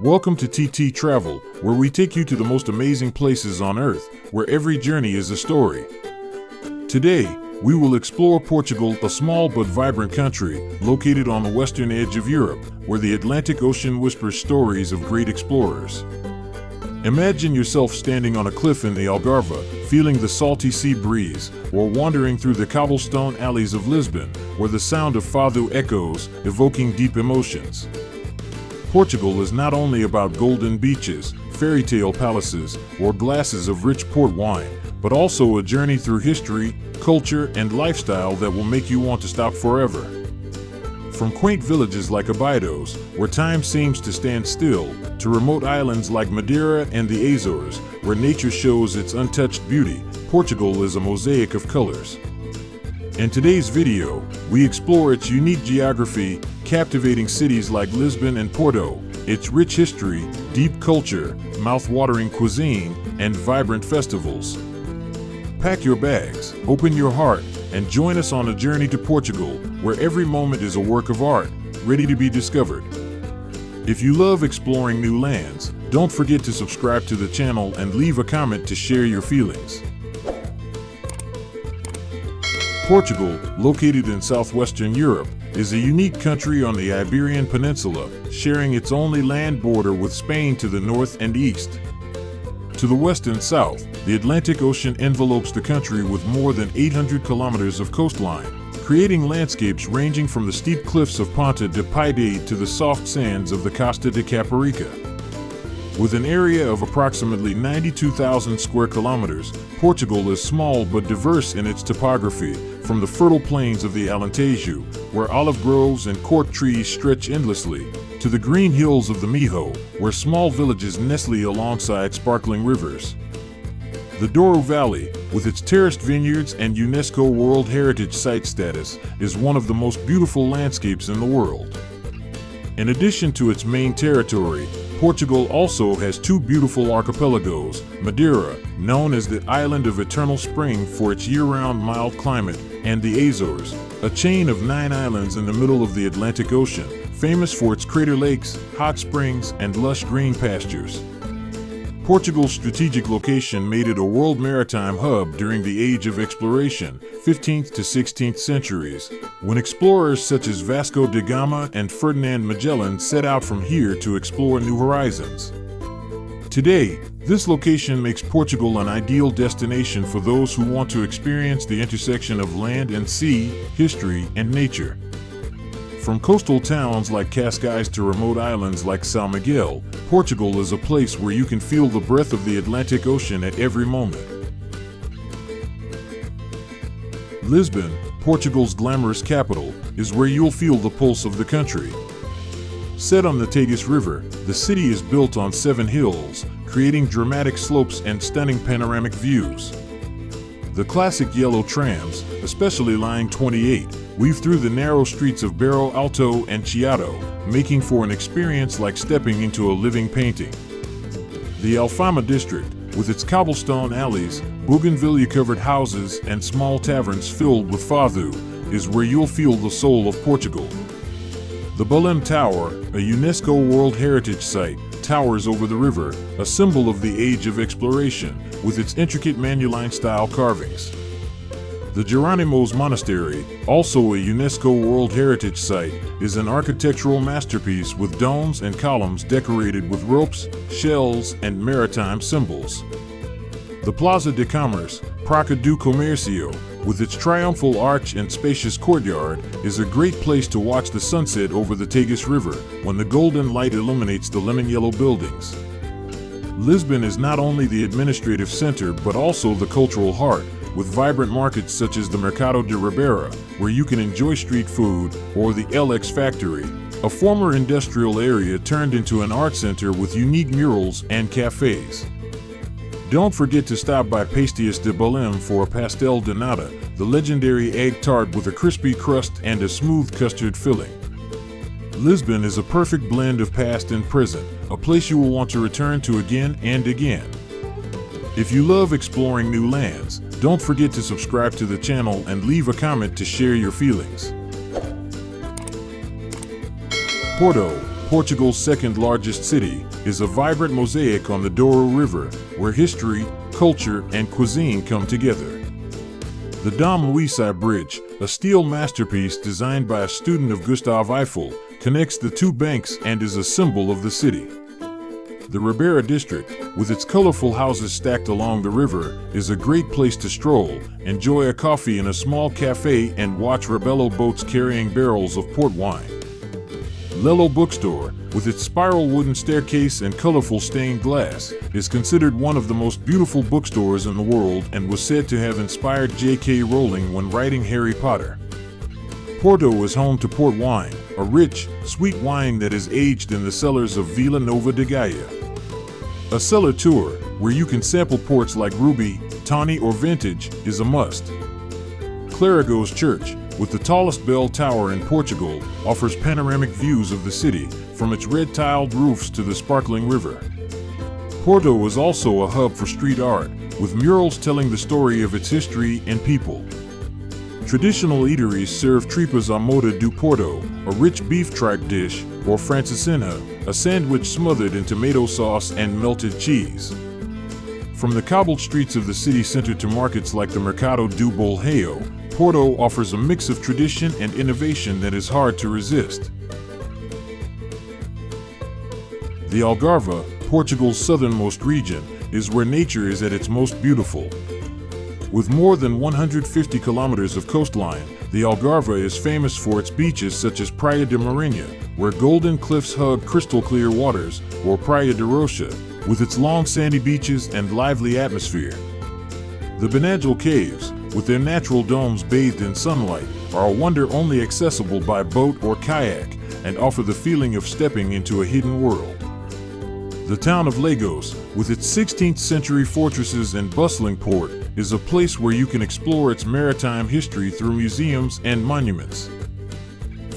Welcome to TTtravel, where we take you to the most amazing places on Earth, where every journey is a story. Today, we will explore Portugal, a small but vibrant country located on the western edge of Europe, where the Atlantic Ocean whispers stories of great explorers. Imagine yourself standing on a cliff in the Algarve, feeling the salty sea breeze, or wandering through the cobblestone alleys of Lisbon, where the sound of fado echoes, evoking deep emotions. Portugal is not only about golden beaches, fairy tale palaces, or glasses of rich port wine, but also a journey through history, culture, and lifestyle that will make you want to stop forever. From quaint villages like Abidos, where time seems to stand still, to remote islands like Madeira and the Azores, where nature shows its untouched beauty, Portugal is a mosaic of colors. In today's video, we explore its unique geography, captivating cities like Lisbon and Porto, its rich history, deep culture, mouth-watering cuisine, and vibrant festivals. Pack your bags, open your heart, and join us on a journey to Portugal, where every moment is a work of art, ready to be discovered. If you love exploring new lands, don't forget to subscribe to the channel and leave a comment to share your feelings. Portugal, located in southwestern Europe, is a unique country on the Iberian Peninsula, sharing its only land border with Spain to the north and east. To the west and south, the Atlantic Ocean envelopes the country with more than 800 kilometers of coastline, creating landscapes ranging from the steep cliffs of Ponta de Piedade to the soft sands of the Costa de Caparica. With an area of approximately 92,000 square kilometers, Portugal is small but diverse in its topography, from the fertile plains of the Alentejo, where olive groves and cork trees stretch endlessly, to the green hills of the Mijo, where small villages nestle alongside sparkling rivers. The Douro Valley, with its terraced vineyards and UNESCO World Heritage Site status, is one of the most beautiful landscapes in the world. In addition to its main territory, Portugal also has two beautiful archipelagos, Madeira, known as the Island of Eternal Spring for its year-round mild climate, and the Azores, a chain of 9 islands in the middle of the Atlantic Ocean, famous for its crater lakes, hot springs, and lush green pastures. Portugal's strategic location made it a world maritime hub during the Age of Exploration, 15th to 16th centuries, when explorers such as Vasco da Gama and Ferdinand Magellan set out from here to explore new horizons. Today, this location makes Portugal an ideal destination for those who want to experience the intersection of land and sea, history, and nature. From coastal towns like Cascais to remote islands like São Miguel, Portugal is a place where you can feel the breath of the Atlantic Ocean at every moment. Lisbon, Portugal's glamorous capital, is where you'll feel the pulse of the country. Set on the Tagus River, the city is built on 7 hills, creating dramatic slopes and stunning panoramic views. The classic yellow trams, especially Line 28, weave through the narrow streets of Barro Alto and Chiado, making for an experience like stepping into a living painting. The Alfama district, with its cobblestone alleys, bougainvillea-covered houses, and small taverns filled with fado, is where you'll feel the soul of Portugal. The Belém Tower, a UNESCO World Heritage Site, towers over the river, a symbol of the Age of Exploration, with its intricate Manueline-style carvings. The Jerónimos Monastery, also a UNESCO World Heritage Site, is an architectural masterpiece with domes and columns decorated with ropes, shells, and maritime symbols. The Plaza de Commerce, Praça do Comércio, with its triumphal arch and spacious courtyard, is a great place to watch the sunset over the Tagus River when the golden light illuminates the lemon-yellow buildings. Lisbon is not only the administrative center but also the cultural heart, with vibrant markets such as the Mercado de Ribeira, where you can enjoy street food, or the LX Factory, a former industrial area turned into an art center with unique murals and cafes. Don't forget to stop by Pastéis de Belém for a pastel de nata, the legendary egg tart with a crispy crust and a smooth custard filling. Lisbon is a perfect blend of past and present, a place you will want to return to again and again. If you love exploring new lands, don't forget to subscribe to the channel and leave a comment to share your feelings. Porto, Portugal's second-largest city, is a vibrant mosaic on the Douro River, where history, culture, and cuisine come together. The Dom Luisi Bridge, a steel masterpiece designed by a student of Gustave Eiffel, connects the two banks and is a symbol of the city. The Ribeira district, with its colorful houses stacked along the river, is a great place to stroll, enjoy a coffee in a small cafe, and watch Rebelo boats carrying barrels of port wine. Lelo Bookstore, with its spiral wooden staircase and colorful stained glass, is considered one of the most beautiful bookstores in the world and was said to have inspired J.K. Rowling when writing Harry Potter. Porto is home to port wine, a rich, sweet wine that is aged in the cellars of Vila Nova de Gaia. A cellar tour, where you can sample ports like Ruby, Tawny, or Vintage, is a must. Clarago's Church, with the tallest bell tower in Portugal, offers panoramic views of the city, from its red-tiled roofs to the sparkling river. Porto is also a hub for street art, with murals telling the story of its history and people. Traditional eateries serve tripas à moda do Porto, a rich beef tripe dish, or francesinha, a sandwich smothered in tomato sauce and melted cheese. From the cobbled streets of the city center to markets like the Mercado do Bolheio, Porto offers a mix of tradition and innovation that is hard to resist. The Algarve, Portugal's southernmost region, is where nature is at its most beautiful. With more than 150 kilometers of coastline, the Algarve is famous for its beaches such as Praia de Marinha, where golden cliffs hug crystal-clear waters, or Praia de Rocha, with its long sandy beaches and lively atmosphere. The Benadryl Caves, with their natural domes bathed in sunlight, are a wonder only accessible by boat or kayak, and offer the feeling of stepping into a hidden world. The town of Lagos, with its 16th century fortresses and bustling port, is a place where you can explore its maritime history through museums and monuments.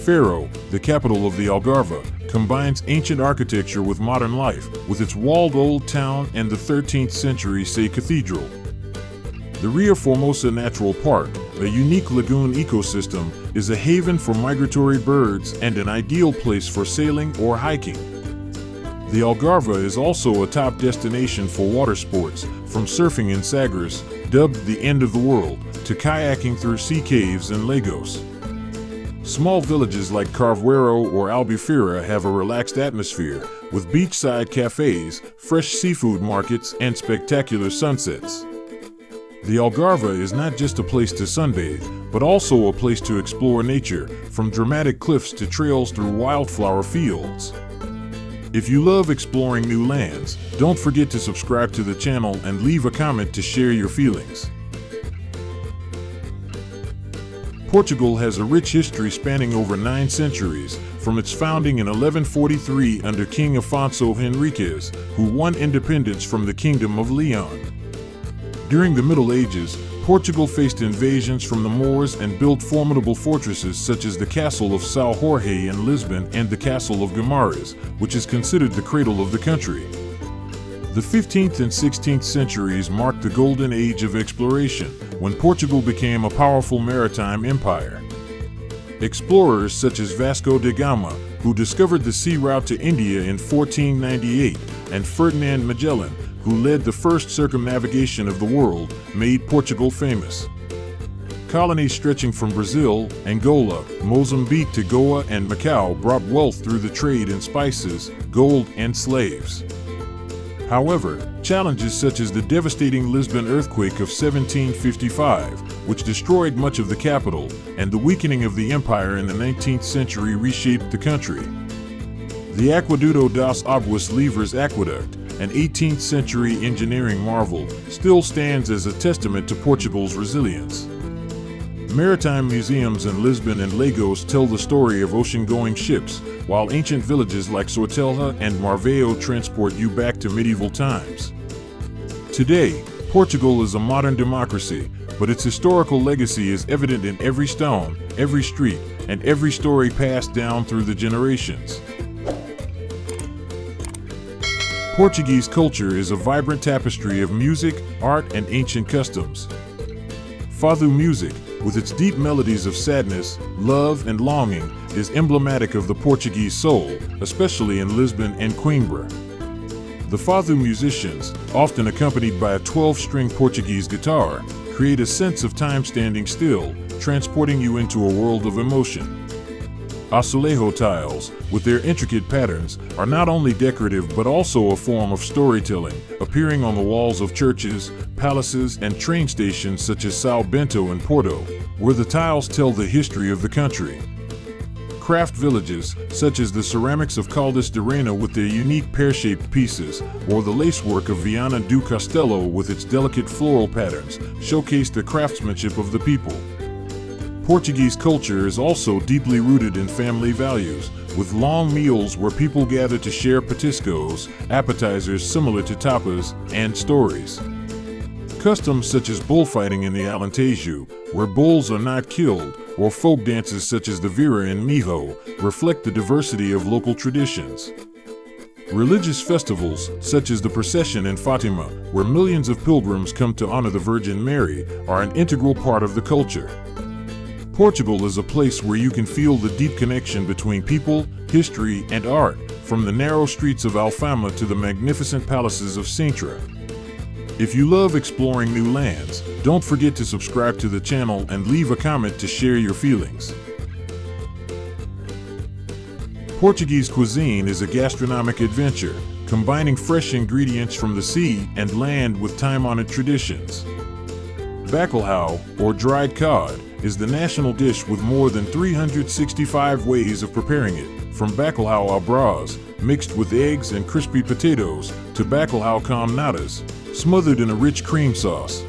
Faro, the capital of the Algarve, combines ancient architecture with modern life, with its walled old town and the 13th century Sé Cathedral. The Ria Formosa Natural Park, a unique lagoon ecosystem, is a haven for migratory birds and an ideal place for sailing or hiking. The Algarve is also a top destination for water sports, from surfing in Sagres, dubbed the end of the world, to kayaking through sea caves in Lagos. Small villages like Carvoeiro or Albufeira have a relaxed atmosphere, with beachside cafes, fresh seafood markets, and spectacular sunsets. The Algarve is not just a place to sunbathe, but also a place to explore nature, from dramatic cliffs to trails through wildflower fields. If you love exploring new lands, don't forget to subscribe to the channel and leave a comment to share your feelings. Portugal has a rich history spanning over 9 centuries, from its founding in 1143 under King Afonso Henriques, who won independence from the Kingdom of Leon. During the Middle Ages, Portugal faced invasions from the Moors and built formidable fortresses such as the Castle of São Jorge in Lisbon and the Castle of Guimarães, which is considered the cradle of the country. The 15th and 16th centuries marked the golden age of exploration, when Portugal became a powerful maritime empire. Explorers such as Vasco da Gama, who discovered the sea route to India in 1498, and Ferdinand Magellan, who led the first circumnavigation of the world, made Portugal famous. Colonies stretching from Brazil, Angola, Mozambique to Goa and Macau brought wealth through the trade in spices, gold, and slaves. However, challenges such as the devastating Lisbon earthquake of 1755, which destroyed much of the capital, and the weakening of the empire in the 19th century reshaped the country. The Aqueduto das Águas Livres aqueduct, an 18th century engineering marvel, still stands as a testament to Portugal's resilience. Maritime museums in Lisbon and Lagos tell the story of ocean-going ships, while ancient villages like Sortelha and Marveio transport you back to medieval times. Today, Portugal is a modern democracy, but its historical legacy is evident in every stone, every street, and every story passed down through the generations. Portuguese culture is a vibrant tapestry of music, art, and ancient customs. Fado music, with its deep melodies of sadness, love, and longing, is emblematic of the Portuguese soul, especially in Lisbon and Coimbra. The fado musicians, often accompanied by a 12-string Portuguese guitar, create a sense of time standing still, transporting you into a world of emotion. Azulejo tiles, with their intricate patterns, are not only decorative but also a form of storytelling, appearing on the walls of churches, palaces, and train stations such as São Bento in Porto, where the tiles tell the history of the country. Craft villages, such as the ceramics of Caldas de Reina with their unique pear-shaped pieces, or the lacework of Viana do Castelo with its delicate floral patterns, showcase the craftsmanship of the people. Portuguese culture is also deeply rooted in family values, with long meals where people gather to share petiscos, appetizers similar to tapas, and stories. Customs such as bullfighting in the Alentejo, where bulls are not killed, or folk dances such as the Vira in Miho, reflect the diversity of local traditions. Religious festivals, such as the procession in Fatima, where millions of pilgrims come to honor the Virgin Mary, are an integral part of the culture. Portugal is a place where you can feel the deep connection between people, history, and art, from the narrow streets of Alfama to the magnificent palaces of Sintra. If you love exploring new lands, don't forget to subscribe to the channel and leave a comment to share your feelings. Portuguese cuisine is a gastronomic adventure, combining fresh ingredients from the sea and land with time-honored traditions. Bacalhau, or dried cod, is the national dish with more than 365 ways of preparing it, from bacalhau à brás, mixed with eggs and crispy potatoes, to bacalhau com natas, smothered in a rich cream sauce.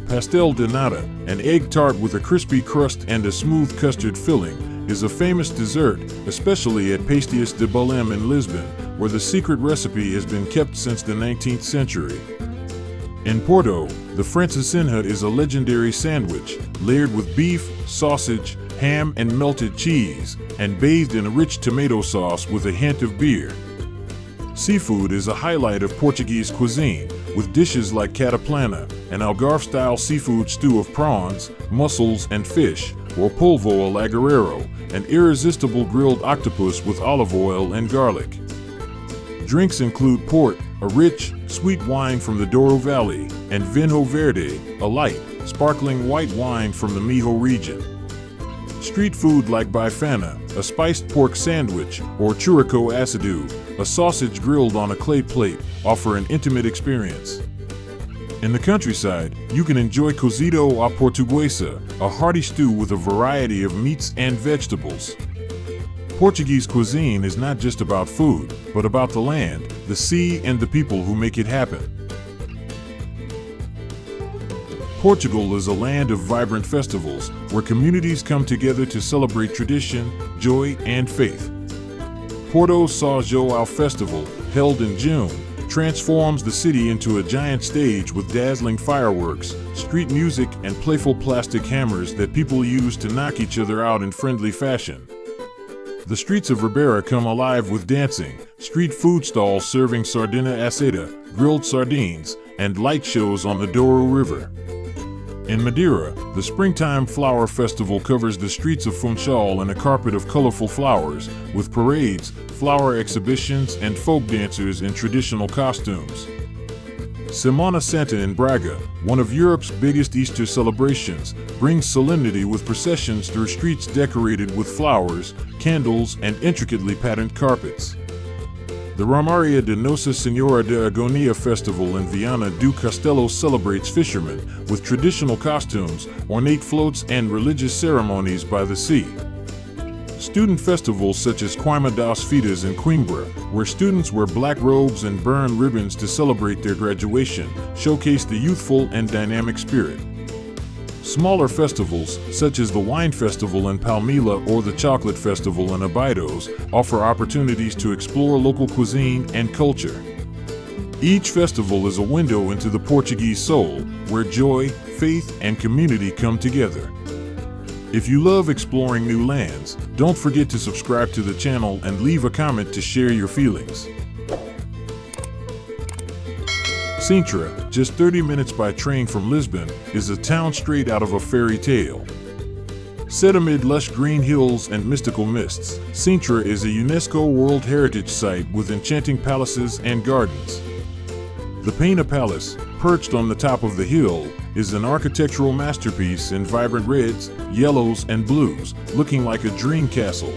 Pastel de nata, an egg tart with a crispy crust and a smooth custard filling, is a famous dessert, especially at Pastéis de Belém in Lisbon, where the secret recipe has been kept since the 19th century. In Porto, the francesinha is a legendary sandwich, layered with beef, sausage, ham, and melted cheese, and bathed in a rich tomato sauce with a hint of beer. Seafood is a highlight of Portuguese cuisine, with dishes like cataplana, an Algarve-style seafood stew of prawns, mussels, and fish, or polvo ao lagoreiro, an irresistible grilled octopus with olive oil and garlic. Drinks include port, a rich, sweet wine from the Douro Valley, and vinho verde, a light, sparkling white wine from the Miho region. Street food like bifana, a spiced pork sandwich, or churrasco assado, a sausage grilled on a clay plate, offer an intimate experience. In the countryside, you can enjoy cozido à portuguesa, a hearty stew with a variety of meats and vegetables. Portuguese cuisine is not just about food, but about the land, the sea, and the people who make it happen. Portugal is a land of vibrant festivals, where communities come together to celebrate tradition, joy, and faith. Porto São João Festival, held in June, transforms the city into a giant stage with dazzling fireworks, street music, and playful plastic hammers that people use to knock each other out in friendly fashion. The streets of Ribeira come alive with dancing, street food stalls serving sardina assada, grilled sardines, and light shows on the Douro River. In Madeira, the Springtime Flower Festival covers the streets of Funchal in a carpet of colorful flowers, with parades, flower exhibitions, and folk dancers in traditional costumes. Semana Santa in Braga, one of Europe's biggest Easter celebrations, brings solemnity with processions through streets decorated with flowers, candles, and intricately patterned carpets. The Romaria de Nossa Senhora de Agonia Festival in Viana do Castelo celebrates fishermen with traditional costumes, ornate floats, and religious ceremonies by the sea. Student festivals such as Queima das Fitas in Coimbra, where students wear black robes and burn ribbons to celebrate their graduation, showcase the youthful and dynamic spirit. Smaller festivals, such as the Wine Festival in Palmila or the Chocolate Festival in Abidos, offer opportunities to explore local cuisine and culture. Each festival is a window into the Portuguese soul, where joy, faith, and community come together. If you love exploring new lands, don't forget to subscribe to the channel and leave a comment to share your feelings. Sintra, just 30 minutes by train from Lisbon, is a town straight out of a fairy tale. Set amid lush green hills and mystical mists, Sintra is a UNESCO World Heritage Site with enchanting palaces and gardens. The Peña Palace, perched on the top of the hill, is an architectural masterpiece in vibrant reds, yellows, and blues, looking like a dream castle.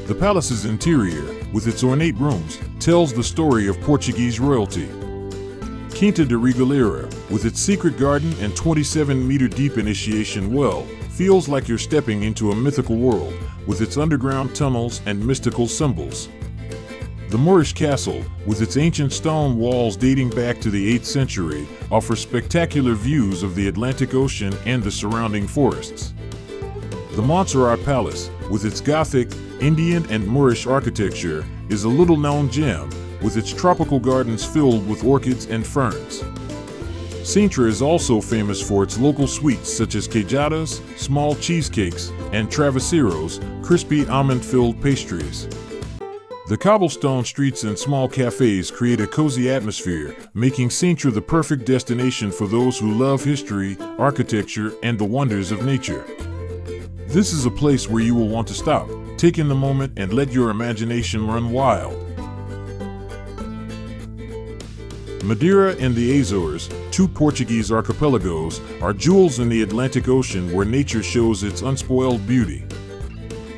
The palace's interior, with its ornate rooms, tells the story of Portuguese royalty. Quinta de Regalera, with its secret garden and 27-meter-deep initiation well, feels like you're stepping into a mythical world, with its underground tunnels and mystical symbols. The Moorish castle, with its ancient stone walls dating back to the 8th century, offers spectacular views of the Atlantic Ocean and the surrounding forests. The Montserrat Palace, with its Gothic, Indian, and Moorish architecture, is a little-known gem, with its tropical gardens filled with orchids and ferns. Sintra is also famous for its local sweets such as queijadas, small cheesecakes, and travesseiros, crispy almond-filled pastries. The cobblestone streets and small cafes create a cozy atmosphere, making Sintra the perfect destination for those who love history, architecture, and the wonders of nature. This is a place where you will want to stop, take in the moment, and let your imagination run wild. Madeira and the Azores, two Portuguese archipelagos, are jewels in the Atlantic Ocean where nature shows its unspoiled beauty.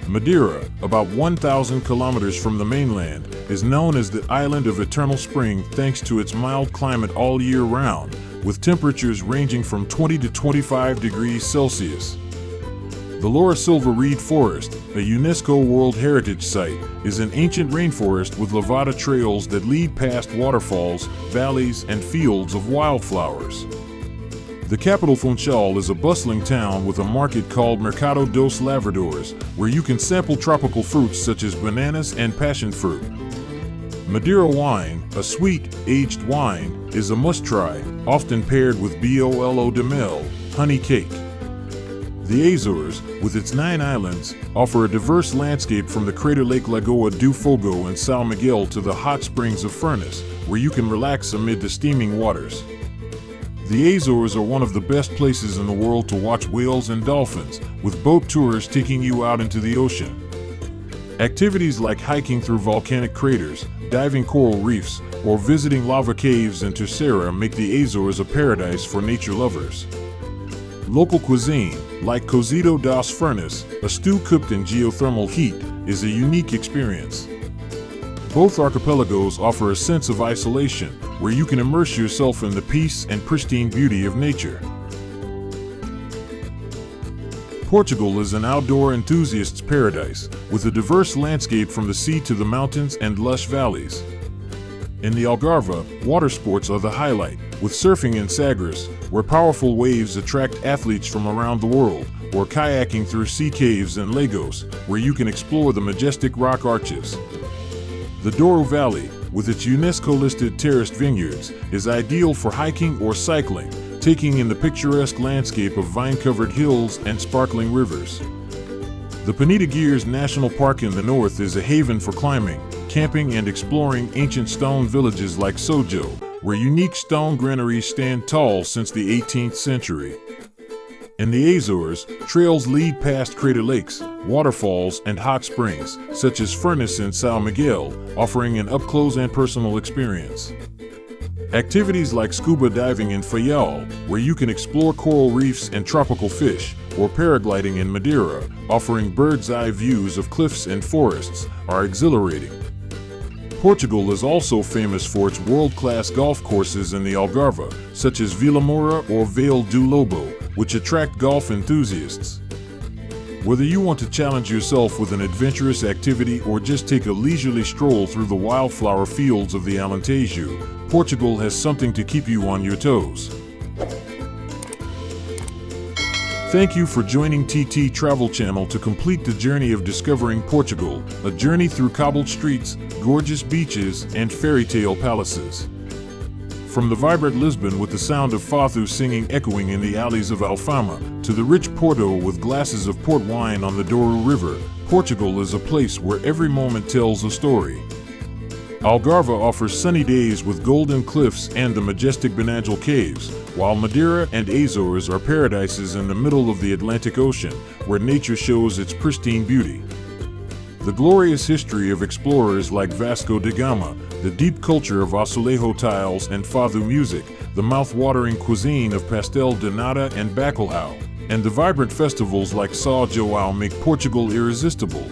Madeira, about 1,000 kilometers from the mainland, is known as the Island of Eternal Spring thanks to its mild climate all year round, with temperatures ranging from 20 to 25 degrees Celsius. The Loura Silva Reed Forest, a UNESCO World Heritage Site, is an ancient rainforest with lavada trails that lead past waterfalls, valleys, and fields of wildflowers. The capital Funchal is a bustling town with a market called Mercado dos Lavradores, where you can sample tropical fruits such as bananas and passion fruit. Madeira wine, a sweet, aged wine, is a must-try, often paired with bolo de mel, honey cake. The Azores, with its 9 islands, offer a diverse landscape from the crater lake Lagoa do Fogo and São Miguel to the hot springs of Furnace, where you can relax amid the steaming waters. The Azores are one of the best places in the world to watch whales and dolphins, with boat tours taking you out into the ocean. Activities like hiking through volcanic craters, diving coral reefs, or visiting lava caves in Terceira make the Azores a paradise for nature lovers. Local cuisine, like cozido das Furnace, a stew cooked in geothermal heat, is a unique experience. Both archipelagos offer a sense of isolation, where you can immerse yourself in the peace and pristine beauty of nature. Portugal is an outdoor enthusiast's paradise, with a diverse landscape from the sea to the mountains and lush valleys. In the Algarve, water sports are the highlight, with surfing in Sagres, where powerful waves attract athletes from around the world, or kayaking through sea caves in Lagos, where you can explore the majestic rock arches. The Douro Valley, with its UNESCO-listed terraced vineyards, is ideal for hiking or cycling, taking in the picturesque landscape of vine-covered hills and sparkling rivers. The Peneda Gears National Park in the north is a haven for climbing, camping, and exploring ancient stone villages like Sojo, where unique stone granaries stand tall since the 18th century. In the Azores, trails lead past crater lakes, waterfalls, and hot springs, such as Furnace and São Miguel, offering an up-close and personal experience. Activities like scuba diving in Fayal, where you can explore coral reefs and tropical fish, or paragliding in Madeira, offering bird's-eye views of cliffs and forests, are exhilarating. Portugal is also famous for its world-class golf courses in the Algarve, such as Vila Moura or Vale do Lobo, which attract golf enthusiasts. Whether you want to challenge yourself with an adventurous activity or just take a leisurely stroll through the wildflower fields of the Alentejo, Portugal has something to keep you on your toes. Thank you for joining TTtravel channel to complete the journey of discovering Portugal, a journey through cobbled streets, gorgeous beaches, and fairy tale palaces. From the vibrant Lisbon with the sound of fado singing echoing in the alleys of Alfama, to the rich Porto with glasses of port wine on the Douro River, Portugal is a place where every moment tells a story. Algarve offers sunny days with golden cliffs and the majestic Benangel caves, while Madeira and Azores are paradises in the middle of the Atlantic Ocean, where nature shows its pristine beauty. The glorious history of explorers like Vasco da Gama, the deep culture of azulejo tiles and fado music, the mouth-watering cuisine of pastel de nata and bacalhau, and the vibrant festivals like São João make Portugal irresistible.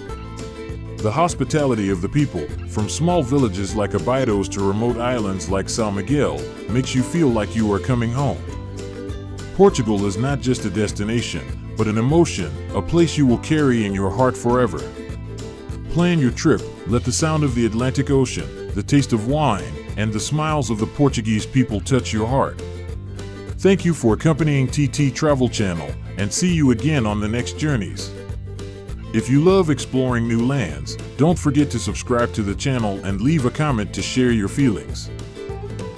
The hospitality of the people, from small villages like Abidos to remote islands like São Miguel, makes you feel like you are coming home. Portugal is not just a destination, but an emotion, a place you will carry in your heart forever. Plan your trip, let the sound of the Atlantic Ocean, the taste of wine, and the smiles of the Portuguese people touch your heart. Thank you for accompanying TTtravel channel, and see you again on the next journeys. If you love exploring new lands, don't forget to subscribe to the channel and leave a comment to share your feelings.